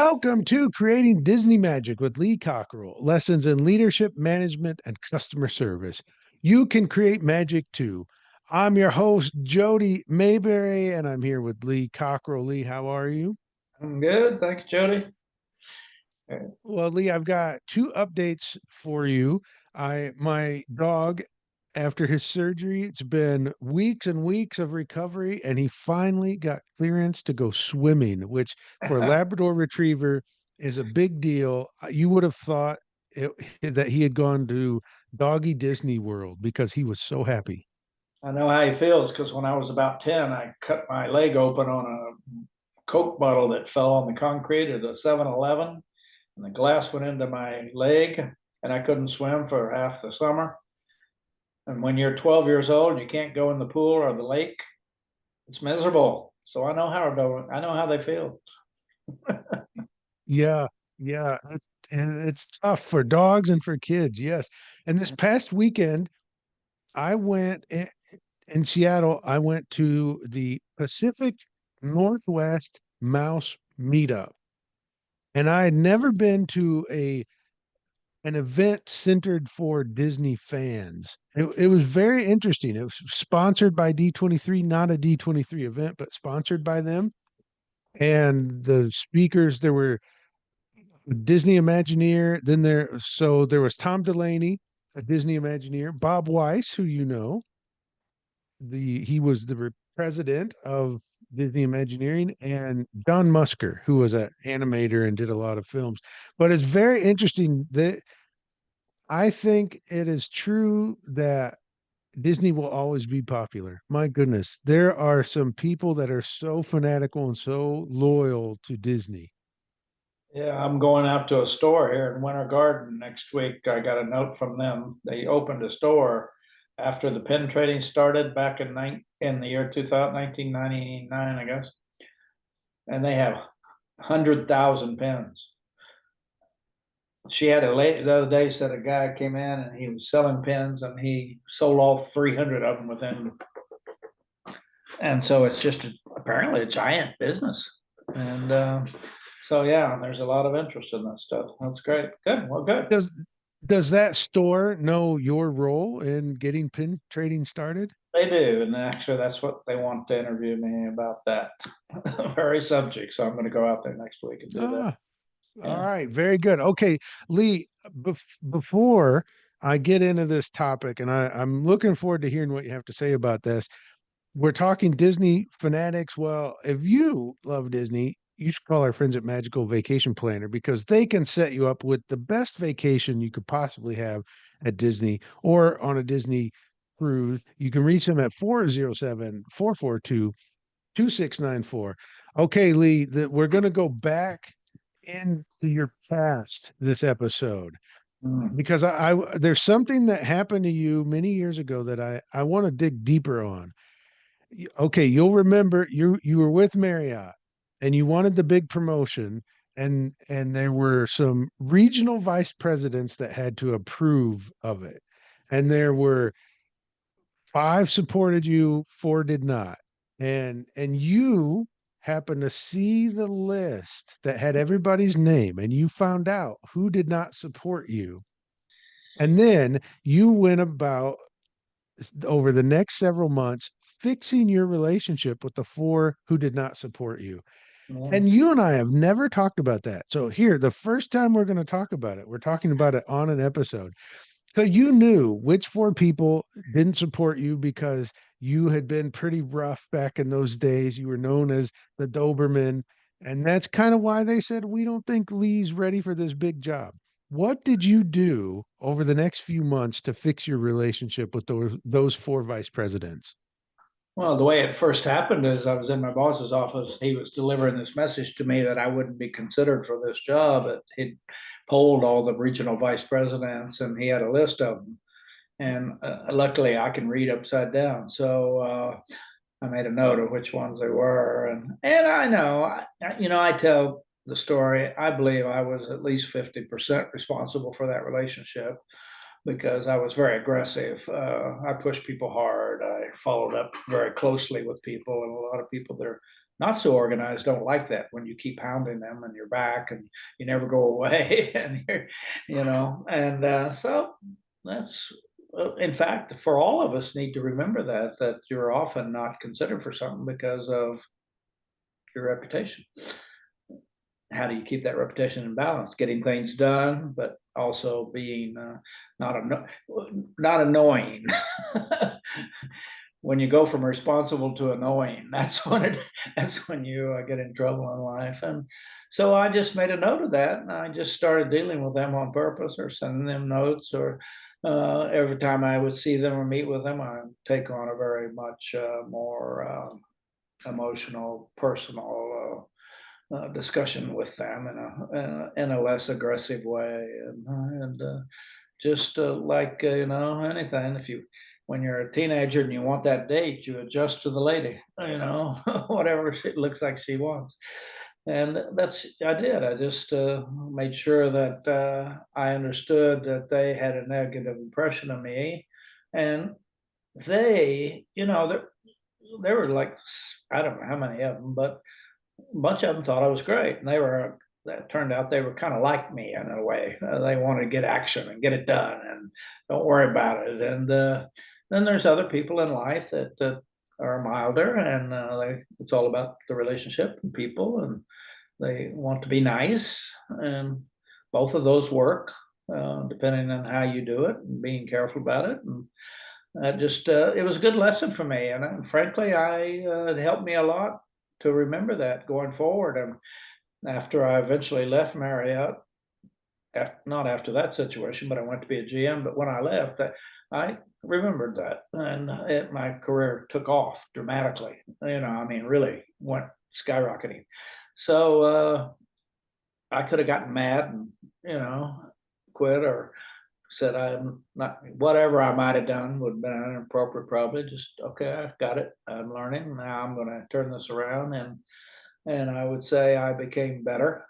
Welcome to Creating Disney Magic with Lee Cockerell. Lessons in leadership, management, and customer service. You can create magic too. I'm your host, Jody Mayberry, and I'm here with Lee Cockerell. Lee, how are you? I'm good. Thank you, Jody. Well, Lee, I've got two updates for you. My dog, after his surgery, it's been weeks and weeks of recovery, and he finally got clearance to go swimming, which for a Labrador Retriever is a big deal. You would have thought it, that he had gone to Doggy Disney World because he was so happy. I know how he feels because when I was about 10, I cut my leg open on a Coke bottle that fell on the concrete at a 7-Eleven, and the glass went into my leg, and I couldn't swim for half the summer. And when you're 12 years old and you can't go in the pool or the lake, it's miserable. So I know how they feel. Yeah, yeah, and it's tough for dogs and for kids. Yes, and this past weekend, I went in Seattle, I went to the Pacific Northwest Mouse Meetup, and I had never been to a an event centered for Disney fans. It was very interesting. It was sponsored by D23, not a D23 event, but sponsored by them. And the speakers, there were Disney Imagineer, there was Tom Delaney, a Disney Imagineer, Bob Weiss, who you know, he was the president of Disney Imagineering, and John Musker, who was an animator and did a lot of films. But it's very interesting that I think it is true that Disney will always be popular. My goodness, there are some people that are so fanatical and so loyal to Disney. Yeah, I'm going out to a store here in Winter Garden next week. I got a note from them. They opened a store after the pin trading started back in the year 2000, 1999, I guess, and they have 100,000 pins. She had a lady the other day said a guy came in and he was selling pins and he sold all 300 of them within, and so it's just apparently a giant business. And so yeah, there's a lot of interest in that stuff. That's great. Good. Well, good. Does does that store know your role in getting pin trading started? They do, and actually, that's what they want to interview me about that very subject. So I'm going to go out there next week and do that. Ah, all Yeah. right, very good. Okay, Lee, before I get into this topic, and I'm looking forward to hearing what you have to say about this. We're talking Disney fanatics. Well, if you love Disney, you should call our friends at Magical Vacation Planner because they can set you up with the best vacation you could possibly have at Disney or on a Disney cruise. You can reach them at 407-442-2694. Okay, Lee, we're going to go back into your past this episode Mm. because there's something that happened to you many years ago that I want to dig deeper on. Okay, you'll remember you were with Marriott and you wanted the big promotion, and there were some regional vice presidents that had to approve of it. And there were five supported you, four did not. And you happened to see the list that had everybody's name and you found out who did not support you. And then you went about over the next several months fixing your relationship with the four who did not support you. Yeah. And you and I have never talked about that. So here, the first time we're going to talk about it, we're talking about it on an episode. So you knew which four people didn't support you because you had been pretty rough back in those days. You were known as the Doberman. And that's kind of why they said, we don't think Lee's ready for this big job. What did you do over the next few months to fix your relationship with those four vice presidents? Well, the way it first happened is I was in my boss's office. He was delivering this message to me that I wouldn't be considered for this job. He'd polled all the regional vice presidents and he had a list of them. And luckily, I can read upside down. So I made a note of which ones they were, and I know, I tell the story. I believe I was at least 50% responsible for that relationship because I was very aggressive. I pushed people hard. I followed up very closely with people, and a lot of people there not so organized don't like that when you keep pounding them and you're back and you never go away and so that's in fact, for all of us need to remember that you're often not considered for something because of your reputation. How do you keep that reputation in balance? Getting things done, but also being not not annoying. When you go from responsible to annoying, that's when you get in trouble in life. And so I just made a note of that, and I just started dealing with them on purpose, or sending them notes, or every time I would see them or meet with them, I take on a very much more emotional, personal discussion with them in a less aggressive way, and just like anything. If you When you're a teenager and you want that date, you adjust to the lady, whatever it looks like she wants. And that's I did. I just made sure that I understood that they had a negative impression of me, and there were like I don't know how many of them, but a bunch of them thought I was great, and that turned out they were kind of like me in a way. They wanted to get action and get it done, and don't worry about it. And then there's other people in life that are milder, and it's all about the relationship and people, and they want to be nice, and both of those work depending on how you do it and being careful about it. And it was a good lesson for me, and frankly, it helped me a lot to remember that going forward. And after I eventually left Marriott, not after that situation, but I went to be a GM. But when I left, I remembered that, and my career took off dramatically. I mean, really went skyrocketing. So I could have gotten mad and quit, or said I'm not, whatever I might have done would have been inappropriate, probably. Just okay, I've got it. I'm learning. Now I'm going to turn this around, and I would say I became better,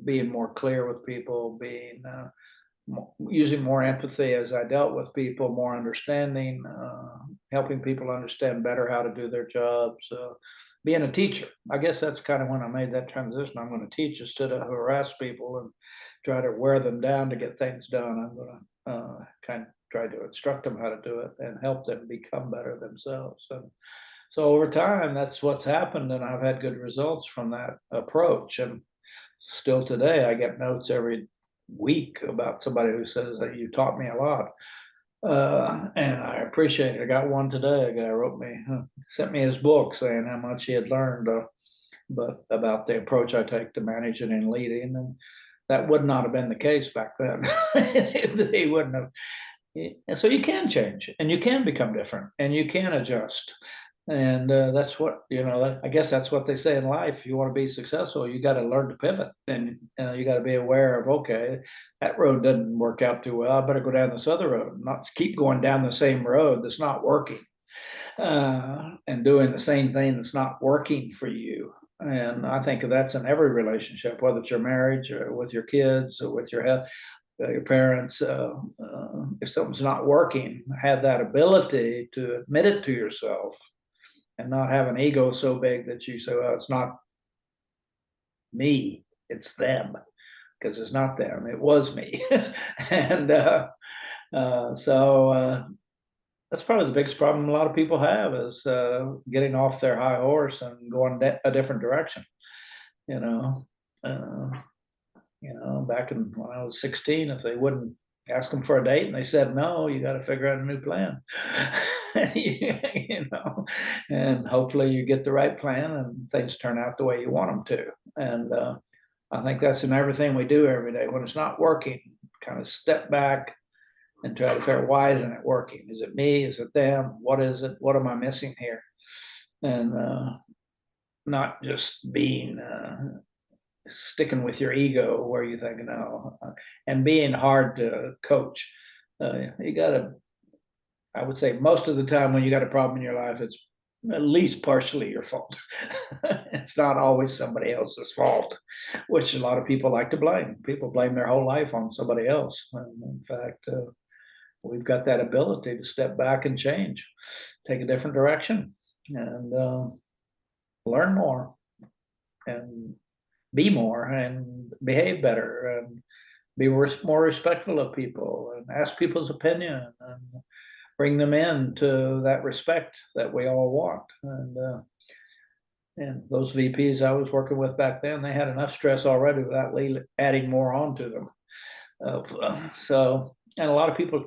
being more clear with people, being using more empathy as I dealt with people, more understanding, helping people understand better how to do their jobs. Being a teacher, I guess that's kind of when I made that transition. I'm going to teach instead of harass people and try to wear them down to get things done. I'm going to kind of try to instruct them how to do it and help them become better themselves. And so over time, that's what's happened, and I've had good results from that approach. And still today, I get notes every week about somebody who says that you taught me a lot. And I appreciate it. I got one today. A guy sent me his book saying how much he had learned, but about the approach I take to managing and leading. And that would not have been the case back then. He wouldn't have. And so you can change, and you can become different, and you can adjust. And that's what, I guess that's what they say in life. If you want to be successful, you got to learn to pivot, and you got to be aware of, okay, that road doesn't work out too well. I better go down this other road, not keep going down the same road that's not working, and doing the same thing that's not working for you. And I think that's in every relationship, whether it's your marriage or with your kids or with your parents. If something's not working, have that ability to admit it to yourself, and not have an ego so big that you say, well, it's not me, it's them, because it's not them, it was me. And so that's probably the biggest problem a lot of people have, is getting off their high horse and going a different direction. You know, uh, back when I was 16, if they wouldn't ask them for a date and they said no, you got to figure out a new plan. And hopefully you get the right plan and things turn out the way you want them to. And I think that's in everything we do every day. When it's not working, kind of step back and try to figure out, why isn't it working? Is it me? Is it them? What is it? What am I missing here? And not just being sticking with your ego where you think no, and being hard to coach. You got to, I would say, most of the time when you got a problem in your life, it's at least partially your fault. It's not always somebody else's fault, which a lot of people like to blame. People blame their whole life on somebody else. And in fact, we've got that ability to step back and change, take a different direction. And learn more and be more and behave better and be more respectful of people and ask people's opinion and bring them in to that respect that we all want. And those VPs I was working with back then, they had enough stress already without adding more onto them. So, and a lot of people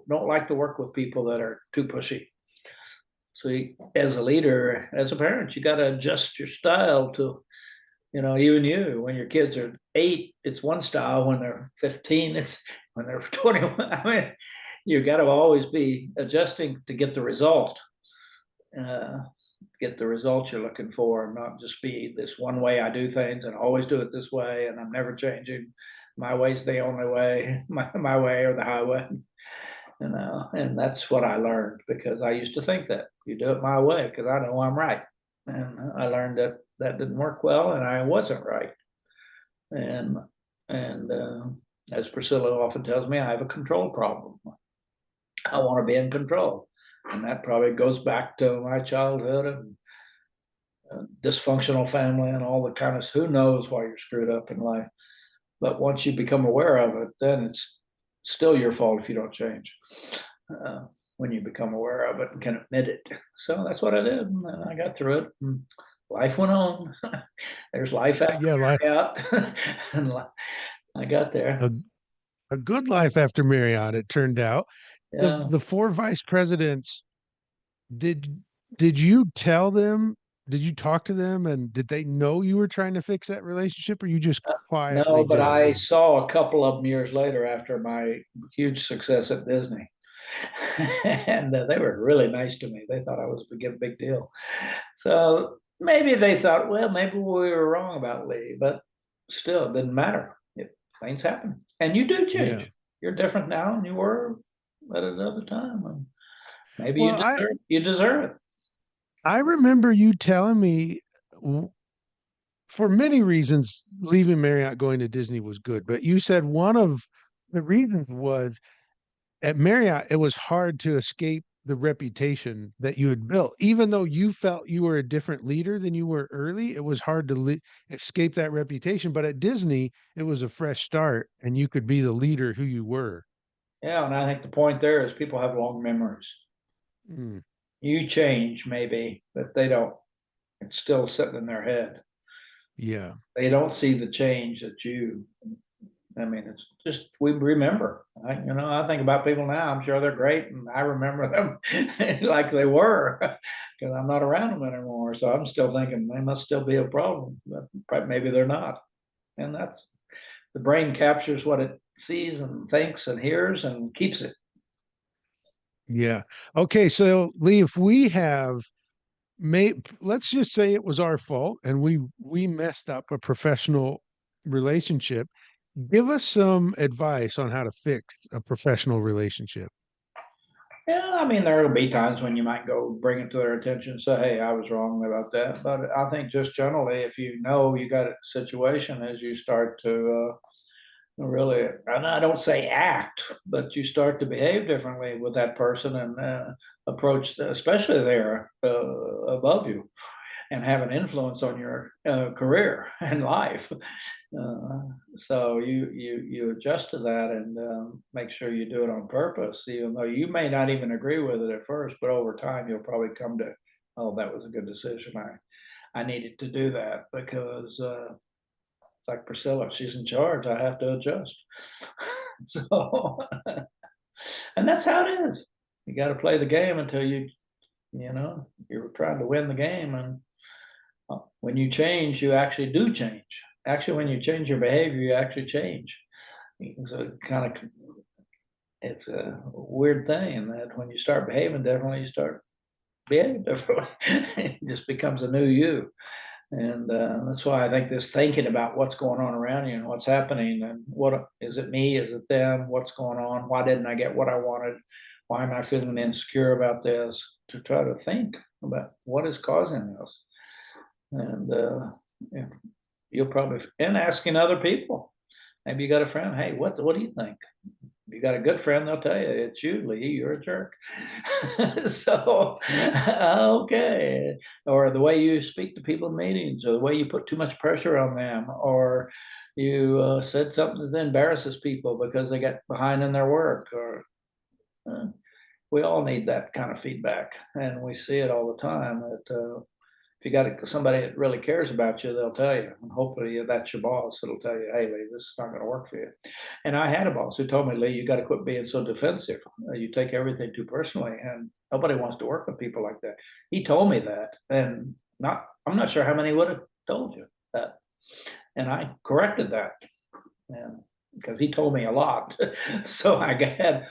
don't like to work with people that are too pushy. So, as a leader, as a parent, you got to adjust your style to, even you. When your kids are 8, it's one style. When they're 15, it's when they're 21. I mean, you got to always be adjusting to get the result. Get the results you're looking for, and not just be this one way I do things and always do it this way, and I'm never changing. My way's the only way, my way or the highway. And that's what I learned, because I used to think that you do it my way because I know I'm right. And I learned that that didn't work well, and I wasn't right. And as Priscilla often tells me, I have a control problem. I want to be in control. And that probably goes back to my childhood and dysfunctional family and all the kind of, who knows why you're screwed up in life. But once you become aware of it, then it's still your fault if you don't change. When you become aware of it and can admit it. So that's what I did. And I got through it. And life went on. There's life after Yeah, life, Marriott. And I got there. a, a good life after Marriott, it turned out. The Yeah. the four vice presidents, did did you tell them, did you talk to them, and did they know you were trying to fix that relationship, or you just quietly No, but did it? I saw a couple of them years later after my huge success at Disney. And they were really nice to me. They thought I was a big deal. So maybe they thought, well, maybe we were wrong about Lee, but still, it didn't matter. Things happen, and you do Yeah. change. You're different now than you were at another time, and maybe Well, I you deserve it. I remember you telling me, for many reasons, leaving Marriott going to Disney was good, but you said one of the reasons was at Marriott, it was hard to escape the reputation that you had built. Even though you felt you were a different leader than you were early, it was hard to escape that reputation. But at Disney, it was a fresh start and you could be the leader who you were. Yeah, and I think the point there is people have long memories. Mm, You change maybe, but they don't. It's still sitting in their head. yeah. They don't see the change that you. I mean, it's just we remember. I think about people now. I'm sure they're great, and I remember them like they were, because I'm not around them anymore. So I'm still thinking they must still be a problem, but maybe they're not. And that's the brain captures what it sees and thinks and hears and keeps it. Yeah. Okay. So, Lee, if we have made, let's just say it was our fault and we messed up a professional relationship. Give us some advice on how to fix a professional relationship. Yeah, I mean, there'll be times when you might go bring it to their attention, say, "Hey, I was wrong about that." But I think just generally, if you know you got a situation, as you start to really, and I don't say act, but you start to behave differently with that person and approach, especially they're above you and have an influence on your career and life. Uh, so you adjust to that and make sure you do it on purpose, even though you may not even agree with it at first, but over time you'll probably come to, oh, that was a good decision. I needed to do that because it's like Priscilla, she's in charge. I have to adjust. So, and that's how it is. You got to play the game until you're trying to win the game. And when you change, you actually do change. Actually, when you change your behavior, you actually change. So it's a weird thing that when you start behaving differently, you start behaving differently. It just becomes a new you. And that's why I think this thinking about what's going on around you and what's happening and what is it me, is it them, what's going on, why didn't I get what I wanted, why am I feeling insecure about this, to try to think about what is causing this. And yeah, you'll probably, and asking other people. Maybe you got a friend, hey, what do you think? you got a good friend, they'll tell you it's you, Lee, you're a jerk. So, okay. Or the way you speak to people in meetings, or the way you put too much pressure on them, or you said something that embarrasses people because they get behind in their work, or uh, we all need that kind of feedback, and we see it all the time. That if you got somebody that really cares about you, they'll tell you. And hopefully that's your boss that'll tell you, hey, Lee, this is not going to work for you. And I had a boss who told me, Lee, you got to quit being so defensive. You take everything too personally, and nobody wants to work with people like that. He told me that, and I'm not sure how many would have told you that. And I corrected that, and because he told me a lot, so I had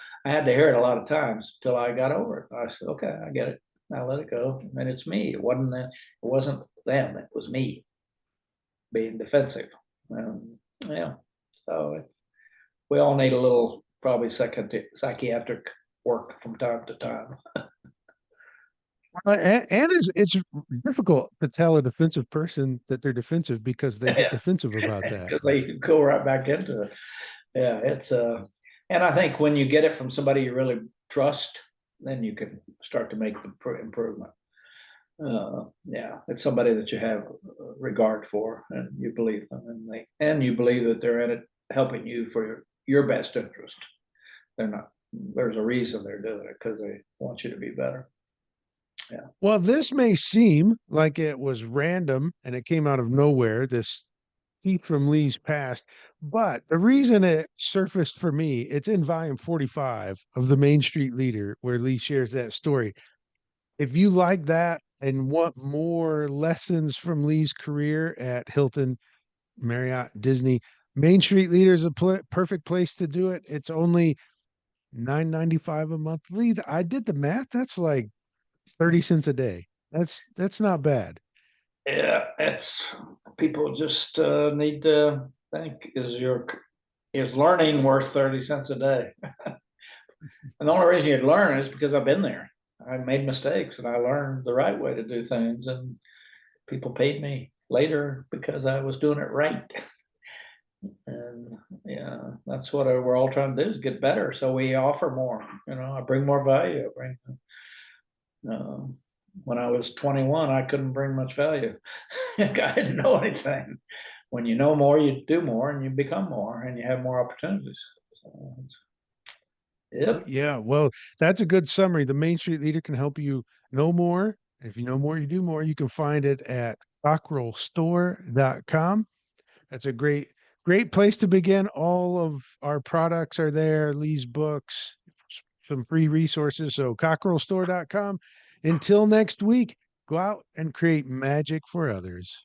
to hear it a lot of times till I got over it. I said, okay, I get it. I let it go, and it's me. It wasn't them. It was me being defensive. Yeah, so we all need a little probably psychiatric work from time to time. And it's difficult to tell a defensive person that they're defensive because they get Yeah, defensive about that. because they go right back into it. Yeah, it's and I think when you get it from somebody you really trust, then you can start to make the improvement. Yeah, it's somebody that you have regard for, and you believe them, and you believe that they're in it helping you for your best interest. They're not. There's a reason they're doing it because they want you to be better. Yeah. Well, this may seem like it was random and it came out of nowhere, this heat from Lee's past, but the reason it surfaced for me, it's in volume 45 of the Main Street Leader, where Lee shares that story. If you like that and want more lessons from Lee's career at Hilton, Marriott, Disney, Main Street Leader is a perfect place to do it. It's only 9.95 a month. Lee, I did the math. That's like 30 cents a day. That's not bad. Yeah, it's people just need to think: is learning worth 30 cents a day? And the only reason you'd learn is because I've been there. I made mistakes and I learned the right way to do things, and people paid me later because I was doing it right. And yeah, that's what we're all trying to do, is get better. So we offer more. I bring more value. I bring. Uh, when I was 21, I couldn't bring much value. I didn't know anything. When you know more, you do more, and you become more, and you have more opportunities. So, yep. Yeah, well, that's a good summary. The Main Street Leader can help you know more. If you know more, you do more. You can find it at cockerellstore.com. That's a great place to begin. All of our products are there, Lee's books, some free resources. So cockerellstore.com. Until next week, go out and create magic for others.